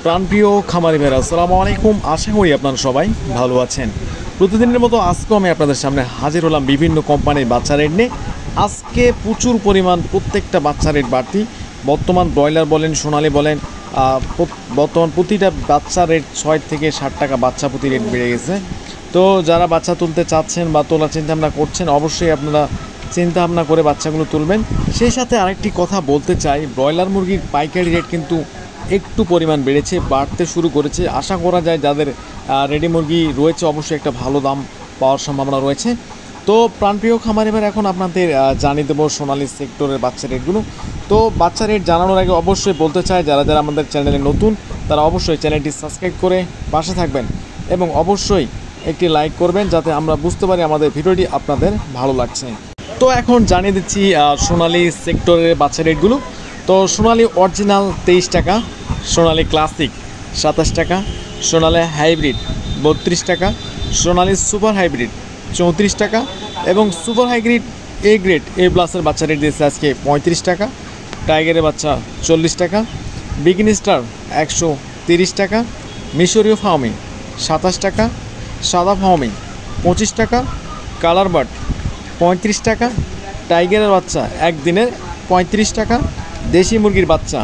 প্রাণপ্রিয় খামারি ভাইরা আসসালামু আলাইকুম। আশা করি আপনারা সবাই ভালো আছেন। প্রতিদিনের মতো আজকেও আমি আপনাদের সামনে হাজির হলাম বিভিন্ন কোম্পানির বাচ্চা রেট নিয়ে। আজকে প্রচুর পরিমাণ প্রত্যেকটা বাচ্চা রেট বাড়তি। বর্তমান ব্রয়লার বলেন, সোনালি বলেন, বর্তমান প্রতিটা বাচ্চা রেট ৬ থেকে ৬০ টাকা বাচ্চা প্রতি রেট বেড়ে গেছে। তো যারা বাচ্চা তুলতে চাচ্ছেন বা তোলার চিন্তাভাবনা করছেন, অবশ্যই আপনারা চিন্তাভাবনা করে বাচ্চাগুলো তুলবেন। সেই সাথে আরেকটি কথা বলতে চাই, ব্রয়লার মুরগির পাইকারি রেট কিন্তু একটু পরিমাণ বেড়েছে, বাড়তে শুরু করেছে। আশা করা যায় যাদের রেডি মুরগি রয়েছে অবশ্যই একটা ভালো দাম পাওয়ার সম্ভাবনা রয়েছে। তো প্রাণপ্রিয় খামারি ভাইরা, এখন আপনাদের জানিয়ে দেবো সোনালী সেক্টরের বাচ্চা রেটগুলো। তো বাচ্চা রেট জানানোর আগে অবশ্যই বলতে চাই, যারা যারা আমাদের চ্যানেলে নতুন তারা অবশ্যই চ্যানেলটি সাবস্ক্রাইব করে পাশে থাকবেন এবং অবশ্যই একটি লাইক করবেন, যাতে আমরা বুঝতে পারি আমাদের ভিডিওটি আপনাদের ভালো লাগছে। তো এখন জানিয়ে দিচ্ছি সোনালী সেক্টরের বাচ্চা রেটগুলো। তো সোনালী অরিজিনাল 23 টাকা, সোনালী ক্লাসিক 27 টাকা, সোনালী হাইব্রিড 32 টাকা, সোনালী সুপার হাইব্রিড 34 টাকা এবং super hybrid A grade A প্লাসের বাচ্চা রেট দিয়েছে আজকে 35 টাকা, টাইগারের বাচ্চা 40 টাকা, বিগিন স্টার 130 টাকা, মিশরীয় ফার্মি 27 টাকা, সাদা ফার্মি 25 টাকা, কালার বার্ড 35 টাকা, টাইগারের বাচ্চা একদিনের 35 টাকা, দেশি মুরগির বাচ্চা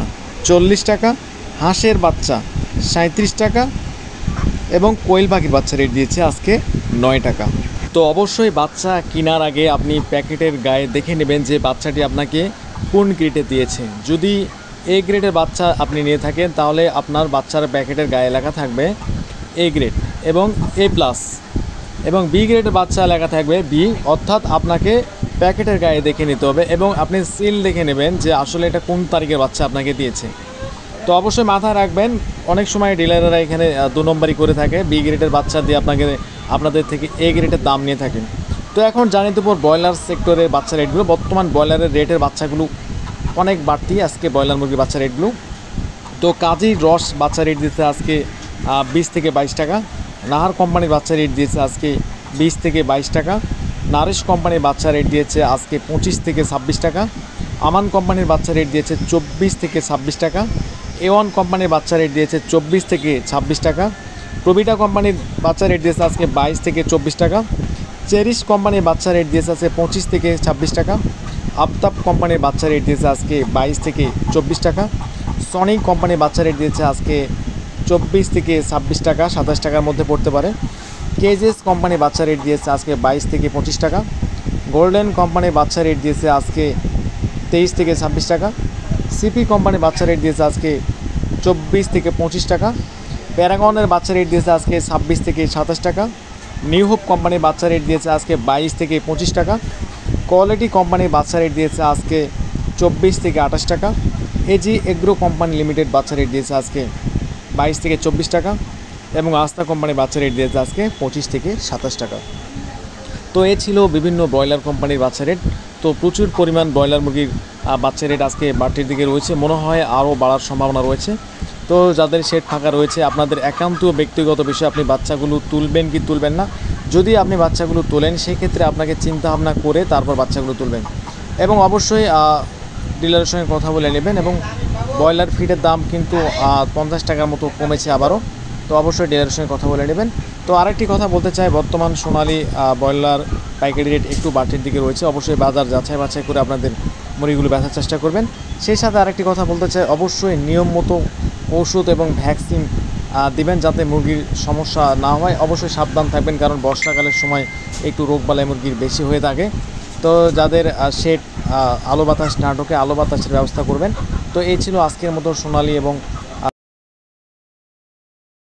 40 টাকা, হাঁসের বাচ্চা 37 টাকা এবং কোয়েল পাখির বাচ্চা রেট দিয়েছে আজকে 9 টাকা। তো অবশ্যই বাচ্চা কেনার আগে আপনি প্যাকেটের গায়ে দেখে নেবেন যে বাচ্চাটি আপনাকে কোন গ্রেডে দিয়েছে। যদি এ গ্রেডের বাচ্চা আপনি নিয়ে থাকেন তাহলে আপনার বাচ্চার প্যাকেটের গায়ে লেখা থাকবে এ গ্রেড এবং এ প্লাস, এবং বি গ্রেডের বাচ্চা লেখা থাকবে বি, অর্থাৎ আপনাকে প্যাকেটের গায়ে দেখে নিতে হবে এবং আপনি সিল দেখে নেবেন যে আসলে এটা কোন তারিখের বাচ্চা আপনাকে দিয়েছে। তো অবশ্যই মাথায় রাখবেন, অনেক সময় ডিলাররা এখানে 2 নম্বরই করে থাকে, বি গ্রেডের বাচ্চা দিয়ে আপনাদের থেকে এ গ্রেডের দাম নিয়ে থাকেন। তো এখন জানিয়ে দেবো ব্রয়লার সেক্টরের বাচ্চা রেটগুলো। বর্তমান ব্রয়লারের রেটের বাচ্চাগুলো অনেক বাড়তি আজকে ব্রয়লার মুরগির বাচ্চা রেটগুলো। তো কাজী রস বাচ্চা রেট দিয়েছে আজকে 20 থেকে 22 টাকা, নাহার কোম্পানির বাচ্চা রেট দিয়েছে আজকে 20 থেকে 22 টাকা, নারিশ কোম্পানির বাচ্চা রেট দিয়েছে আজকে 25 থেকে 26 টাকা, আমান কোম্পানির বাচ্চা রেট দিয়েছে 24 থেকে 26 টাকা, A1 কোম্পানির বাচ্চা রেট দিয়েছে 24 থেকে 26 টাকা, প্রবিটা কোম্পানির বাচ্চা রেট দিয়েছে আজকে 22 থেকে 24 টাকা, চেরিশ কোম্পানির বাচ্চা রেট দিয়েছে আজকে 25 থেকে 26 টাকা, আফতাব কোম্পানির বাচ্চা রেট দিয়েছে আজকে 22 থেকে 24 টাকা, সনিক কোম্পানির বাচ্চা রেট দিয়েছে আজকে 24 থেকে 26 টাকা, 27 টাকার মধ্যে পড়তে পারে। কেজেস কোম্পানির বাচ্চা রেট দিয়েছে আজকে 22 থেকে 25 টাকা, গোল্ডেন কোম্পানির বাচ্চা রেট দিয়েছে আজকে 23 থেকে 26 টাকা, সিপি কোম্পানির বাচ্চা রেট দিয়েছে আজকে 24 থেকে 25 টাকা, প্যারাগনের বাচ্চা রেট দিয়েছে আজকে 26 থেকে 27 টাকা, নিউ হোপ কোম্পানির বাচ্চা রেট দিয়েছে আজকে 22 থেকে 25 টাকা, কোয়ালিটি কোম্পানির বাচ্চা রেট দিয়েছে আজকে 24 থেকে 28 টাকা, এজি এগ্রো কোম্পানি লিমিটেড বাচ্চা রেট দিয়েছে আজকে 22 থেকে 24 টাকা এবং আস্থা কোম্পানির বাচ্চা রেট দিয়েছে আজকে 25 থেকে 27 টাকা। তো এ ছিল বিভিন্ন ব্রয়লার কোম্পানির বাচ্চা রেট। তো প্রচুর পরিমাণ ব্রয়লার মুরগির বাচ্চা রেট আজকে বাড়তির দিকে রয়েছে, মনে হয় আরও বাড়ার সম্ভাবনা রয়েছে। তো যাদের শেড ফাঁকা রয়েছে, আপনাদের একান্ত ব্যক্তিগত বিষয়, আপনি বাচ্চাগুলো তুলবেন কি তুলবেন না। যদি আপনি বাচ্চাগুলো তোলেন সেক্ষেত্রে আপনাকে চিন্তাভাবনা করে তারপর বাচ্চাগুলো তুলবেন এবং অবশ্যই ডিলারের সঙ্গে কথা বলে নেবেন। এবং ব্রয়লার ফিডের দাম কিন্তু 50 টাকার মতো কমেছে আবারও, তো অবশ্যই ডিলারের সঙ্গে কথা বলে নেবেন। তো আরেকটি কথা বলতে চাই, বর্তমান সোনালী ব্রয়লার পাইকারি রেট একটু বাড়তির দিকে রয়েছে। অবশ্যই বাজার যাচাই বাছাই করে আপনাদের মুরগিগুলো বেচার চেষ্টা করবেন। সেই সাথে আরেকটি কথা বলতে চাই, অবশ্যই নিয়ম মতো ওষুধ এবং ভ্যাকসিন দিবেন যাতে মুরগির সমস্যা না হয়। অবশ্যই সাবধান থাকবেন, কারণ বর্ষাকালের সময় একটু রোগবালাই মুরগির বেশি হয়ে থাকে। তো যাদের শেড আলো বাতাস না ঢোকে, আলো বাতাসের ব্যবস্থা করবেন। তো এই ছিল আজকের মতো সোনালী এবং